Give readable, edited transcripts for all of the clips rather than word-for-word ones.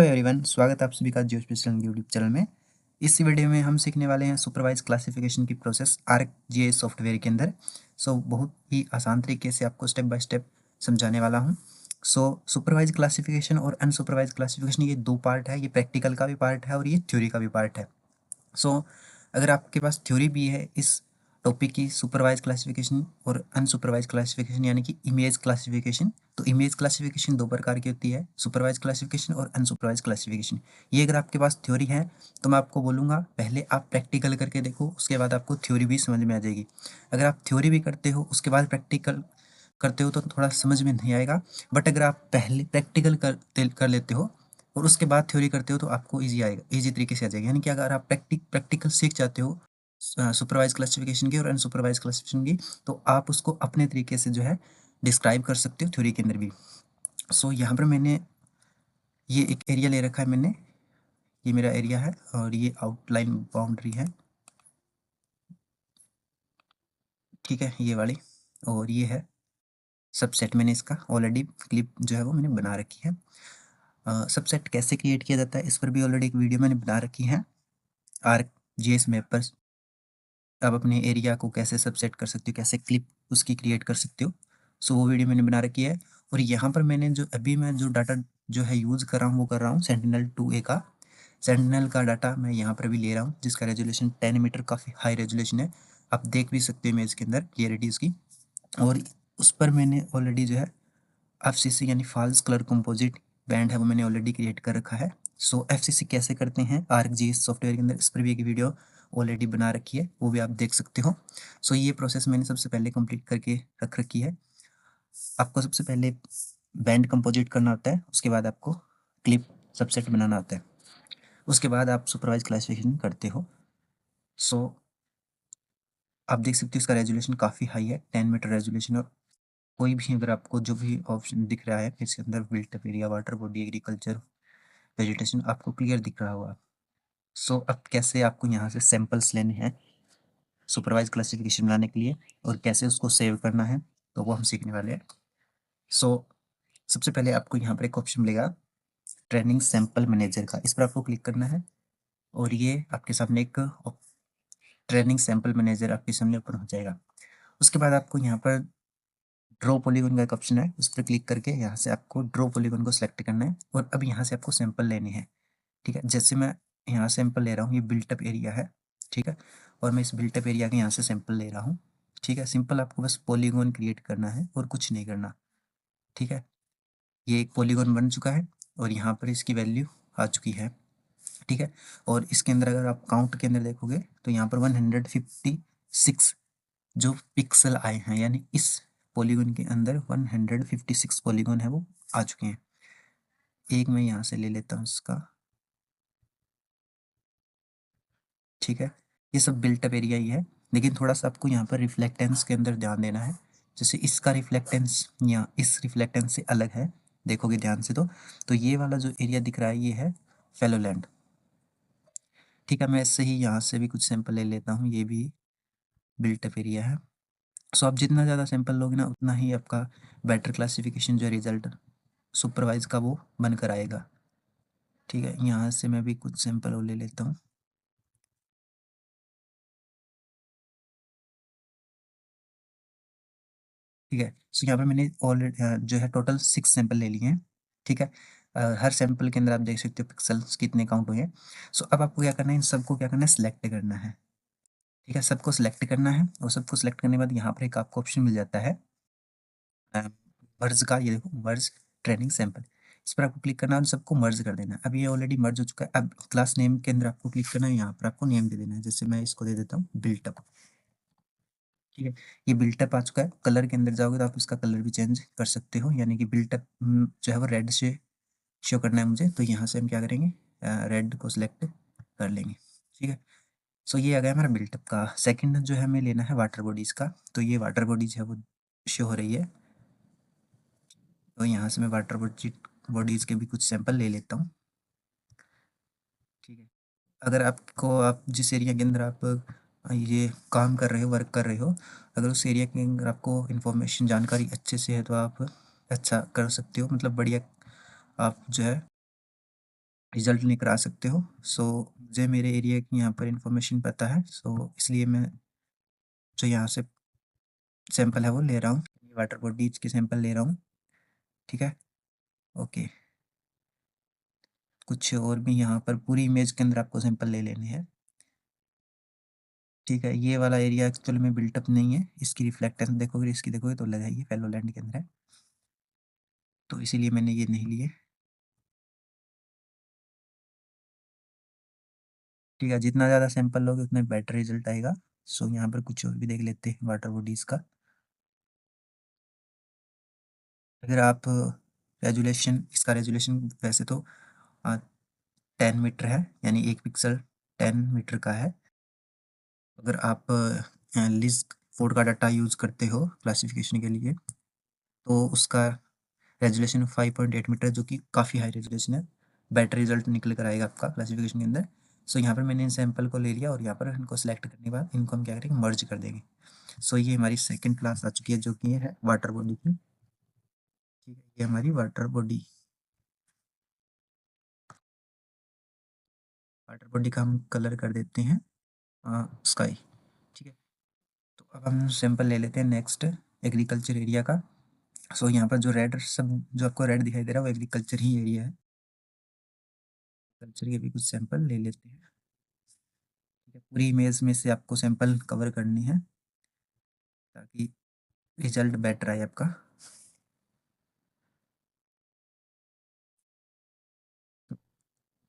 Hello everyone, स्वागत है आप सभी का जियो स्पेशल यूट्यूब चैनल में। इस वीडियो में हम सीखने वाले हैं सुपरवाइज क्लासिफिकेशन की प्रोसेस आर्कजीआईएस सॉफ्टवेयर के अंदर। बहुत ही आसान तरीके से आपको स्टेप बाय स्टेप समझाने वाला हूं। सुपरवाइज क्लासिफिकेशन और अनसुपरवाइज क्लासिफिकेशन ये दो पार्ट है, ये प्रैक्टिकल का भी पार्ट है और ये थ्योरी का भी पार्ट है। सो अगर आपके पास थ्योरी भी है इस टॉपिक की, सुपरवाइज क्लासिफिकेशन और अनसुपरवाइज क्लासिफिकेशन यानी कि इमेज क्लासिफिकेशन, तो इमेज क्लासिफिकेशन दो प्रकार की होती है, सुपरवाइज क्लासिफिकेशन और अनसुपरवाइज क्लासिफिकेशन। ये अगर आपके पास थ्योरी है तो मैं आपको बोलूँगा पहले आप प्रैक्टिकल करके देखो, उसके बाद आपको थ्योरी भी समझ में आ जाएगी। अगर आप थ्योरी भी करते हो उसके बाद प्रैक्टिकल करते हो तो थोड़ा समझ में नहीं आएगा, बट अगर आप पहले प्रैक्टिकल कर लेते हो और उसके बाद थ्योरी करते हो तो आपको ईजी आएगा, ईजी तरीके से आ जाएगा। यानी कि अगर आप प्रैक्टिकल सीख जाते हो सुपरवाइज क्लासिफिकेशन की और अनसुपरवाइज क्लासिफिकेशन की, तो आप उसको अपने तरीके से जो है डिस्क्राइब कर सकते हो थ्योरी के अंदर भी। यहाँ पर मैंने ये एक एरिया ले रखा है, मैंने ये मेरा एरिया है और ये आउटलाइन बाउंड्री है, ठीक है, ये वाली। और ये है सबसेट, मैंने इसका ऑलरेडी क्लिप जो है वो मैंने बना रखी है। सबसेट कैसे क्रिएट किया जाता है इस पर भी ऑलरेडी एक वीडियो मैंने बना रखी है। आर्क जीएस मैप पर आप अपने एरिया को कैसे सबसेट कर सकते हो, कैसे क्लिप उसकी क्रिएट कर सकते हो, वो वीडियो मैंने बना रखी है। और यहाँ पर मैंने जो अभी मैं जो डाटा जो है यूज़ कर रहा हूँ वो कर रहा हूँ सेंटिनल-2A का। सेंटिनल का डाटा मैं यहाँ पर भी ले रहा हूँ जिसका रेजोल्यूशन 10 मीटर, काफ़ी हाई रेजोल्यूशन है। आप देख भी सकते हो इमेज के अंदर क्लियरिटी उसकी। और उस पर मैंने ऑलरेडी जो है एफसीसी यानी फॉल्स कलर कंपोजिट बैंड है वो मैंने ऑलरेडी क्रिएट कर रखा है। एफसीसी कैसे करते हैं आर्कजीआईएस सॉफ्टवेयर के अंदर, इस पर भी एक वीडियो ऑलरेडी बना रखी है, वो भी आप देख सकते हो। ये प्रोसेस मैंने सबसे पहले कंप्लीट करके रख रखी है। आपको सबसे पहले बैंड कंपोजिट करना होता है, उसके बाद आपको क्लिप सबसेट बनाना होता है, उसके बाद आप सुपरवाइज क्लासिफिकेशन करते हो। सो आप देख सकते हो इसका रेजोल्यूशन काफ़ी हाई है, 10 मीटर रेजोल्यूशन। और कोई भी अगर आपको जो भी ऑप्शन दिख रहा है इसके अंदर, built area, water body, agriculture, vegetation, आपको क्लियर दिख रहा होगा। अब कैसे आपको यहाँ से सैंपल्स लेने हैं सुपरवाइज क्लासिफिकेशन बनाने के लिए और कैसे उसको सेव करना है, तो वो हम सीखने वाले हैं। सबसे पहले आपको यहाँ पर एक ऑप्शन मिलेगा ट्रेनिंग सैंपल मैनेजर का, इस पर आपको क्लिक करना है और ये आपके सामने एक ट्रेनिंग सैंपल मैनेजर आपके सामने ओपन हो जाएगा। उसके बाद आपको यहाँ पर ड्रॉ पॉलीगॉन का एक ऑप्शन है, उस पर क्लिक करके यहाँ से आपको ड्रॉ पॉलीगॉन को सिलेक्ट करना है और अब यहाँ से आपको सैंपल लेने हैं, ठीक है। जैसे मैं यहाँ सैंपल ले रहा हूँ, ये बिल्टअप एरिया है, ठीक है, और मैं इस बिल्टअप एरिया के यहाँ से सैंपल ले रहा हूँ, ठीक है। सिंपल आपको बस पॉलीगॉन क्रिएट करना है और कुछ नहीं करना, ठीक है। ये एक पॉलीगॉन बन चुका है और यहाँ पर इसकी वैल्यू आ चुकी है, ठीक है। और इसके अंदर अगर आप काउंट के अंदर देखोगे तो यहाँ पर 156 जो पिक्सल आए हैं, यानी इस पॉलीगॉन के अंदर 156 पॉलीगॉन है वो आ चुके हैं। एक मैं यहाँ से ले लेता हूँ इसका, ठीक है। ये सब बिल्टअप एरिया ही है, लेकिन थोड़ा सा आपको यहाँ पर रिफ्लेक्टेंस के अंदर ध्यान देना है। जैसे इसका रिफ्लेक्टेंस या इस रिफ्लेक्टेंस से अलग है, देखोगे ध्यान से तो ये वाला जो एरिया दिख रहा है ये है फेलोलैंड, ठीक है। मैं इससे ही यहाँ से भी कुछ सैंपल ले लेता हूँ, ये भी बिल्टअप एरिया है। आप जितना ज़्यादा सैंपल लोगे ना उतना ही आपका बेटर क्लासिफिकेशन जो रिजल्ट सुपरवाइज का वो बनकर आएगा, ठीक है। यहाँ से मैं भी कुछ सैंपल और ले लेता हूँ, ठीक है। यहाँ पे मैंने ऑलरेडी जो है टोटल 6 सैंपल ले लिए हैं, ठीक है। हर सैंपल के अंदर आप देख सकते हो पिक्सल्स कितने काउंट हुए हैं। अब आपको क्या करना है, इन सबको क्या करना है, सिलेक्ट करना है, ठीक है। सबको सिलेक्ट करना है और सबको सिलेक्ट करने के बाद यहाँ पर एक आपको ऑप्शन मिल जाता है मर्ज का, ये देखो मर्ज ट्रेनिंग सैंपल, इस पर आपको क्लिक करना है और सबको मर्ज कर देना है। अब ये ऑलरेडी मर्ज हो चुका है। अब क्लास नेम के अंदर आपको क्लिक करना है, यहाँ पर आपको नेम दे देना है, जैसे मैं इसको दे देता हूँ बिल्टअप, ठीक है। ये बिल्टअप आ चुका है। कलर के अंदर जाओगे तो आप इसका कलर भी चेंज कर सकते हो, यानी कि बिल्टअप जो है वो रेड से शो करना है मुझे, तो यहाँ से हम क्या करेंगे, रेड को सिलेक्ट कर लेंगे, ठीक है। ये आ गया हमारा बिल्टअप का। सेकंड जो है हमें लेना है वाटर बॉडीज़ का, तो ये वाटर बॉडीज है वो शो हो रही है, तो यहाँ से मैं वाटर बॉडीज़ के भी कुछ सैंपल ले लेता हूँ, ठीक है। अगर आपको, आप जिस एरिया के अंदर आप ये काम कर रहे हो, वर्क कर रहे हो, अगर उस एरिया के अंदर आपको इन्फॉर्मेशन जानकारी अच्छे से है तो आप अच्छा कर सकते हो, मतलब बढ़िया आप जो है रिजल्ट लेकर आ सकते हो। सो मुझे मेरे एरिया की यहाँ पर इंफॉर्मेशन पता है, सो इसलिए मैं जो यहाँ से सैंपल है वो ले रहा हूँ, वाटर बॉडीज के सैंपल ले रहा हूँ। ठीक है, ओके। कुछ और भी यहाँ पर पूरी इमेज के अंदर आपको सैंपल ले लेने हैं। ठीक है, ये वाला एरिया एक्चुअल में बिल्टअप नहीं है, इसकी रिफ्लेक्टेंस देखोगे, इसकी देखोगे तो लगा ये फेलो लैंड के अंदर है, तो इसीलिए मैंने ये नहीं लिए। ठीक है, जितना ज़्यादा सैंपल लोगे उतना बेटर रिजल्ट आएगा। सो यहाँ पर कुछ और भी देख लेते हैं वाटर बॉडीज़ का। अगर आप रेजुलेशन, इसका रेजुलेशन वैसे तो 10 मीटर है, यानी 1 पिक्सल 10 मीटर का है। अगर आप लिस्ट फोर्ड का डाटा यूज़ करते हो क्लासिफिकेशन के लिए, तो उसका रेजुलेशन 5.8 मीटर है, जो कि काफ़ी हाई रेजुलेशन है। बेटर रिजल्ट निकल कर आएगा आपका क्लासिफिकेशन के अंदर। सो यहाँ पर मैंने इन सैंपल को ले लिया और यहाँ पर इनको सेलेक्ट करने के बाद इनको हम क्या करेंगे, मर्ज कर देंगे। सो ये हमारी सेकंड क्लास आ चुकी है, जो कि ये है वाटर बॉडी की। ठीक है, ये हमारी वाटर बॉडी, वाटर बॉडी का हम कलर कर देते हैं स्काई। ठीक है, तो अब हम सैंपल ले लेते हैं नेक्स्ट, एग्रीकल्चर एरिया का। सो यहाँ पर जो रेड, सब जो आपको रेड दिखाई दे रहा है वो एग्रीकल्चर ही एरिया है। कल्चर के भी कुछ सैंपल ले लेते हैं। ठीक है, पूरी इमेज में से आपको सैंपल कवर करनी है ताकि रिजल्ट बेटर आए आपका।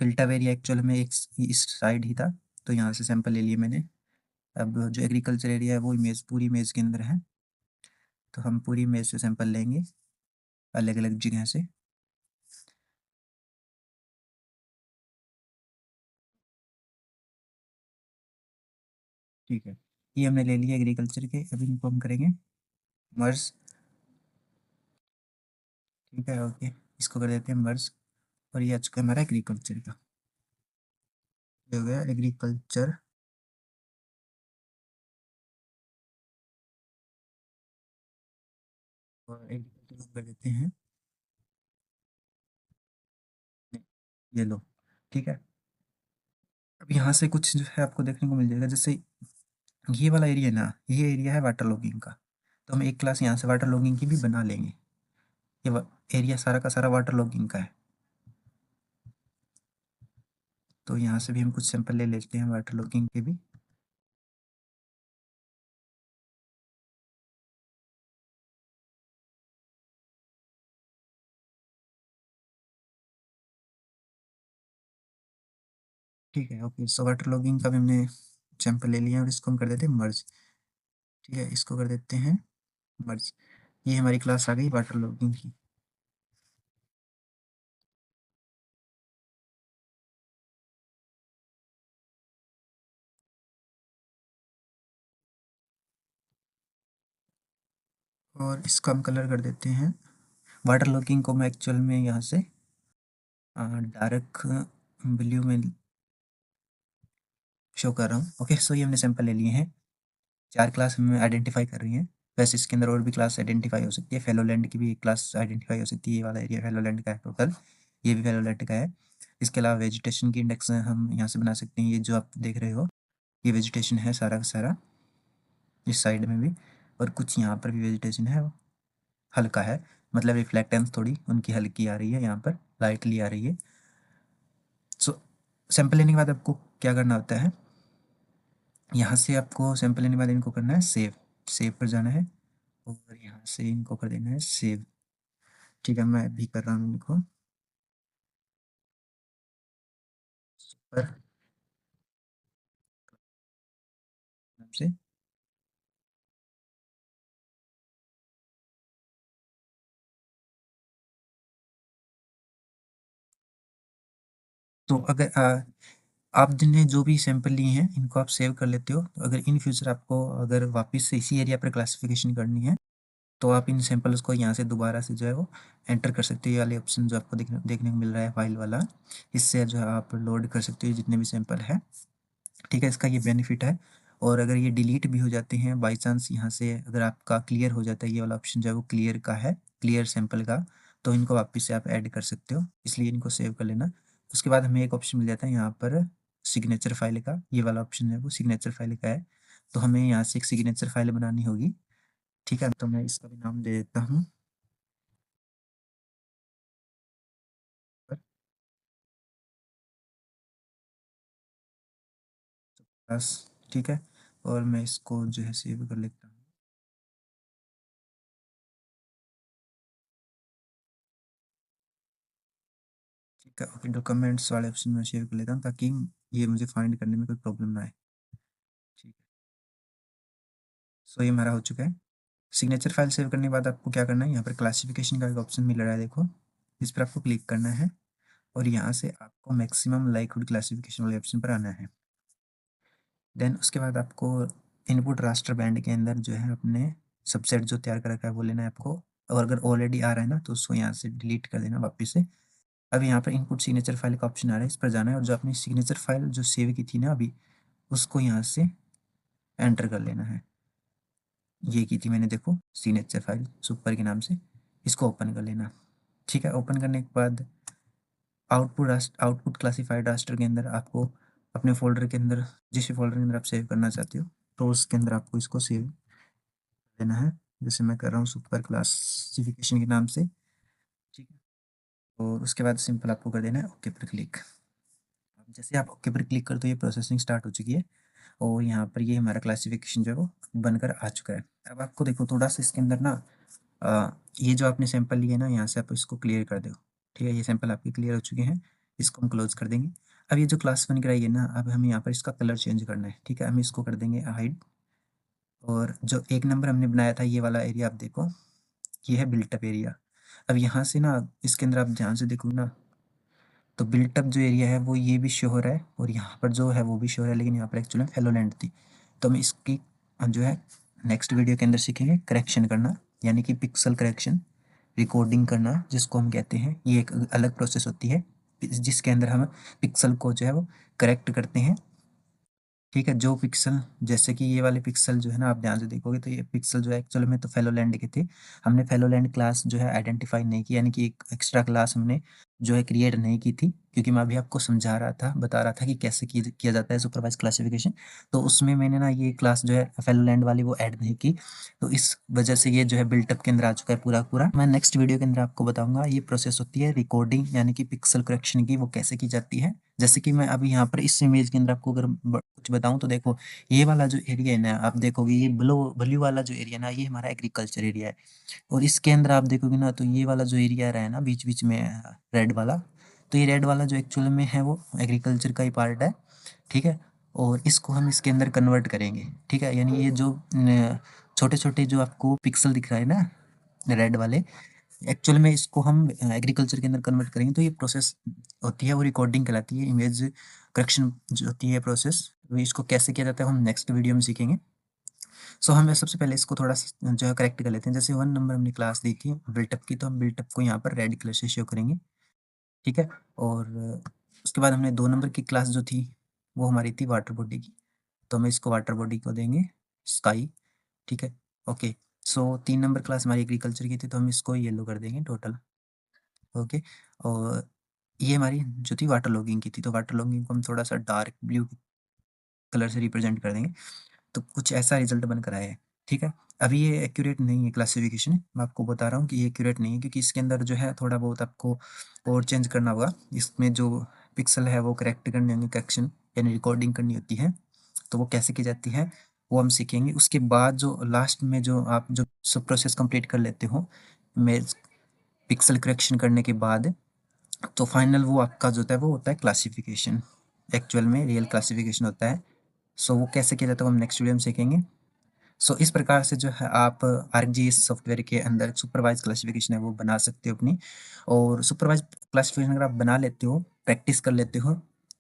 फिल्टर एरिया एक्चुअल में एक इस साइड ही था, तो यहाँ से सैंपल ले लिए मैंने। अब जो एग्रीकल्चर एरिया है वो इमेज, पूरी इमेज के अंदर है, तो हम पूरी इमेज से सैंपल लेंगे अलग अलग जगह से। ठीक है, ये हमने ले लिया एग्रीकल्चर के, अभी इनको हम करेंगे मर्ज। ठीक है, ओके, इसको कर देते हैं मर्ज। और ये आ चुका है हमारा एग्रीकल्चर का, ये हो गया एग्रीकल्चर। और एग्रीकल्चर कर देते हैं ये लो। ठीक है, अब यहाँ से कुछ जो है आपको देखने को मिल जाएगा, जैसे ये वाला एरिया है ना, ये एरिया है वाटर लॉगिंग का, तो हम एक क्लास यहाँ से वाटर लॉगिंग की भी बना लेंगे। ये एरिया सारा का सारा वाटर लॉगिंग का है, तो यहाँ से भी हम कुछ सैंपल ले लेते हैं वाटर लॉगिंग के भी। ठीक है, ओके, सो वाटर लॉगिंग का भी हमने सैंपल ले लिया और इसको हम कर देते हैं मर्ज। ठीक है, इसको कर देते हैं मर्ज। ये हमारी क्लास आ गई वाटर लॉगिंग की। और इसका हम कलर कर देते हैं, वाटर लॉगिंग को मैं एक्चुअल में यहाँ से डार्क ब्लू में शो कर रहा हूँ। ओके, सो ये हमने सैंपल ले लिए हैं, 4 क्लास हमें आइडेंटिफाई कर रही हैं। वैसे इसके अंदर और भी क्लास आइडेंटिफाई हो सकती है, फेलोलैंड की भी एक क्लास आइडेंटिफाई हो सकती है। ये वाला एरिया फेलोलैंड का है टोटल, ये भी फेलोलैंड का है। इसके अलावा वेजिटेशन की इंडेक्स हम यहाँ से बना सकते हैं, ये जो आप देख रहे हो ये वेजिटेशन है सारा का सारा, इस साइड में भी, और कुछ यहाँ पर भी वेजिटेशन है, वो हल्का है, मतलब रिफ्लेक्टेंस थोड़ी उनकी हल्की आ रही है, यहाँ पर लाइटली आ रही है। सो सैंपल लेने के बाद आपको क्या करना होता है, यहाँ से आपको सैंपल लेने के बाद इनको करना है सेव, सेव पर जाना है और यहाँ से इनको कर देना है सेव। ठीक है, मैं भी कर रहा हूँ इनको पर से। तो अगर आप जिन्हें जो भी सैंपल लिए हैं इनको आप सेव कर लेते हो, तो अगर इन फ्यूचर आपको अगर वापस से इसी एरिया पर क्लासिफिकेशन करनी है, तो आप इन सैंपल्स को यहाँ से दोबारा से जो है वो एंटर कर सकते हो। ये वाले ऑप्शन जो आपको देखने देखने को मिल रहा है फाइल वाला, इससे जो है आप लोड कर सकते हो जितने भी सैंपल है। ठीक है, इसका ये बेनिफिट है। और अगर ये डिलीट भी हो जाते हैं बाई चांस, यहाँ से अगर आपका क्लियर हो जाता है, ये वाला ऑप्शन जो है वो क्लियर का है, क्लियर सैंपल का, तो इनको वापस से आप ऐड कर सकते हो, इसलिए इनको सेव कर लेना। उसके बाद हमें एक ऑप्शन मिल जाता है यहाँ पर सिग्नेचर फाइल का, ये वाला ऑप्शन है वो सिग्नेचर फाइल का है। तो हमें यहाँ से एक सिग्नेचर फाइल बनानी होगी, ठीक है? तो मैं इसका भी नाम दे देता हूँ बस, ठीक है? और मैं इसको जो है सेव कर लेता हूँ। ठीक है, ओके, डॉक्यूमेंट्स वाले ऑप्शन में सेव कर लेता हूँ ताकि ये मुझे फाइंड करने में कोई प्रॉब्लम ना आए। ठीक है, सो ये हमारा हो चुका है। सिग्नेचर फाइल सेव करने के बाद आपको क्या करना है, यहाँ पर क्लासिफिकेशन का एक ऑप्शन मिल रहा है, देखो इस पर आपको क्लिक करना है और यहाँ से आपको मैक्सिमम लाइक्हुड क्लासिफिकेशन वाले ऑप्शन पर आना है। देन उसके बाद आपको इनपुट रास्टर बैंड के अंदर जो है अपने सबसेट जो तैयार कर रखा है वो लेना है आपको, और अगर ऑलरेडी आ रहा है ना तो उसको यहाँ से डिलीट कर देना वापस से। अब यहाँ पर इनपुट सिग्नेचर फाइल का ऑप्शन आ रहा है, इस पर जाना है और जो अपनी सिग्नेचर फाइल जो सेव की थी ना अभी, उसको यहाँ से एंटर कर लेना है। ये की थी मैंने, देखो सिग्नेचर फाइल सुपर के नाम से, इसको ओपन कर लेना। ठीक है, ओपन करने के बाद आउटपुट क्लासिफाइड रास्टर के अंदर आपको अपने फ़ोल्डर के अंदर, जिस भी फ़ोल्डर के अंदर आप सेव करना चाहते हो, तो उसके अंदर आपको इसको सेव देना है। जैसे मैं कर रहा हूँ सुपर क्लासिफिकेशन के नाम से, ठीक है? और उसके बाद सिंपल आपको कर देना है ओके पर क्लिक। अब जैसे आप ओके पर क्लिक करते हो ये प्रोसेसिंग स्टार्ट हो चुकी है और यहाँ पर ये हमारा क्लासिफिकेशन जो है वो बनकर आ चुका है। अब आपको देखो थोड़ा-सा इसके अंदर ना ये जो आपने सैंपल लिए ना यहाँ से आप इसको क्लियर कर दो। ठीक है, ये सैंपल आपके क्लियर हो चुके हैं, इसको हम क्लोज़ कर देंगे। अब ये जो क्लास 1 कराई है ना, अब हमें यहाँ पर इसका कलर चेंज करना है। ठीक है, हम इसको कर देंगे हाइड, और जो 1 नंबर हमने बनाया था ये वाला एरिया आप देखो, ये है बिल्ट अप एरिया। अब यहाँ से ना इसके अंदर आप ध्यान से देखोगे ना, तो बिल्ट अप जो एरिया है वो ये भी शो हो रहा है और यहाँ पर जो है वो भी शो हो रहा है, लेकिन यहाँ पर एक्चुअली में फेलोलेंट थी। तो हम इसकी जो है नेक्स्ट वीडियो के अंदर सीखेंगे करेक्शन करना, यानी कि पिक्सल करेक्शन, रिकॉर्डिंग करना जिसको हम कहते हैं। ये एक अलग प्रोसेस होती है जिसके अंदर हम पिक्सल को जो है वो करेक्ट करते हैं। ठीक है, जो पिक्सल जैसे कि ये वाले पिक्सल जो है ना, आप ध्यान से देखोगे तो ये पिक्सल जो है एक्चुअल में तो फेलोलैंड के थे। हमने फेलोलैंड क्लास जो है आइडेंटिफाई नहीं की, यानी कि एक एक्स्ट्रा क्लास हमने जो है क्रिएट नहीं की थी, क्योंकि मैं अभी आपको समझा रहा था, बता रहा था कि कैसे किया जाता है सुपरवाइज क्लासिफिकेशन। तो उसमें मैंने ना ये क्लास जो है फेलोलैंड वाली वो ऐड नहीं की, तो इस वजह से ये जो है बिल्टअप के अंदर आ चुका है पूरा पूरा। मैं नेक्स्ट वीडियो के अंदर आपको बताऊंगा ये प्रोसेस होती है रिकॉर्डिंग यानी कि पिक्सल करेक्शन की, वो कैसे की जाती है। जैसे कि मैं अभी यहाँ पर इस इमेज के अंदर आपको अगर कुछ बताऊँ तो देखो, ये वाला जो एरिया है ना, आप देखोगे ये ब्लू ब्लू वाला जो एरिया ना, ये हमारा एग्रीकल्चर एरिया है। और इसके अंदर आप देखोगे ना तो ये वाला जो एरिया रहा है ना बीच बीच में रेड वाला, तो ये रेड वाला जो एक्चुअल में है वो एग्रीकल्चर का ही पार्ट है। ठीक है, और इसको हम इसके अंदर कन्वर्ट करेंगे। ठीक है, यानी ये जो छोटे छोटे जो आपको पिक्सल दिख रहा है ना रेड वाले, एक्चुअल में इसको हम एग्रीकल्चर के अंदर कन्वर्ट करेंगे, तो ये प्रोसेस होती है वो रिकॉर्डिंग कहलाती है। इमेज करेक्शन जो होती है प्रोसेस, वो इसको कैसे किया जाता है हम नेक्स्ट वीडियो में सीखेंगे। सो हम सबसे पहले इसको थोड़ा सा जो है करेक्ट कर लेते हैं। जैसे 1 नंबर हमने क्लास दी थी बिल्टअप की, तो हम बिल्टअप को यहाँ पर रेड कलर से शो करेंगे। ठीक है, और उसके बाद हमने 2 नंबर की क्लास जो थी वो हमारी थी वाटर बॉडी की, तो हम इसको वाटर बॉडी को देंगे स्काई। ठीक है, ओके। सो 3 नंबर क्लास हमारी एग्रीकल्चर की थी, तो हम इसको येलो कर देंगे टोटल। ओके, और ये हमारी जो थी वाटर लॉगिंग की थी, तो वाटर लॉगिंग को हम थोड़ा-सा डार्क ब्लू कलर से रिप्रेज़ेंट कर देंगे। तो कुछ ऐसा रिज़ल्ट बनकर आया है, ठीक है? अभी ये एक्यूरेट नहीं है क्लासिफ़िकेशन, मैं आपको बता रहा हूँ कि ये एक्यूरेट नहीं है, क्योंकि इसके अंदर जो है थोड़ा बहुत आपको और चेंज करना होगा। इसमें जो पिक्सल है वो करेक्ट करने होंगे, करेक्शन यानी रिकॉर्डिंग करनी होती है, तो वो कैसे की जाती है वो हम सीखेंगे। उसके बाद जो लास्ट में जो आप जो सब प्रोसेस कंप्लीट कर लेते हो में पिक्सल करेक्शन करने के बाद, तो फाइनल वो आपका जो होता है वो होता है क्लासिफ़िकेशन, एक्चुअल में रियल क्लासिफ़िकेशन होता है। सो वो कैसे किया जाता है वो हम नेक्स्ट वीडियो में सीखेंगे। सो इस प्रकार से जो है आप आर्कजीआईएस सॉफ्टवेयर के अंदर सुपरवाइज़ क्लासिफ़िकेशन है वो बना सकते हो अपनी, और सुपरवाइज़ क्लासिफ़िकेशन अगर आप बना लेते हो, प्रैक्टिस कर लेते हो,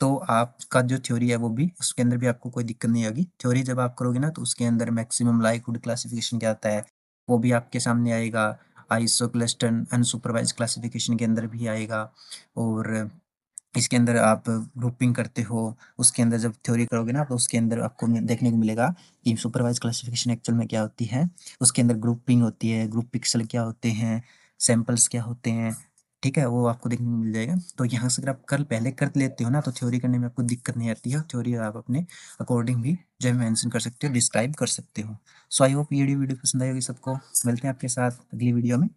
तो आपका जो थ्योरी है वो भी उसके अंदर भी आपको कोई दिक्कत नहीं आएगी। थ्योरी जब आप करोगे ना तो उसके अंदर मैक्सिमम लाइक्हुड क्लासिफ़िकेशन क्या आता है, वो भी आपके सामने आएगा। आइसो क्लस्टन अनसुपरवाइज़्ड क्लासिफ़िकेशन के अंदर भी आएगा, और इसके अंदर आप ग्रुपिंग करते हो, उसके अंदर जब थ्योरी करोगे ना तो उसके अंदर आपको देखने को मिलेगा कि सुपरवाइज क्लासिफिकेशन एक्चुअल में क्या होती है। उसके अंदर ग्रुपिंग होती है, ग्रुप पिक्सल क्या होते हैं, सैंपल्स क्या होते हैं, ठीक है? वो आपको देखने को मिल जाएगा। तो यहाँ से अगर आप कल पहले कर लेते हो ना, तो थ्योरी करने में आपको दिक्कत नहीं आती है। थ्योरी आप अपने अकॉर्डिंग भी जो है मेंशन कर सकते हो, डिस्क्राइब कर सकते हो। सो आई होप ये वीडियो पसंद आई होगी सबको। मिलते हैं आपके साथ अगली वीडियो में।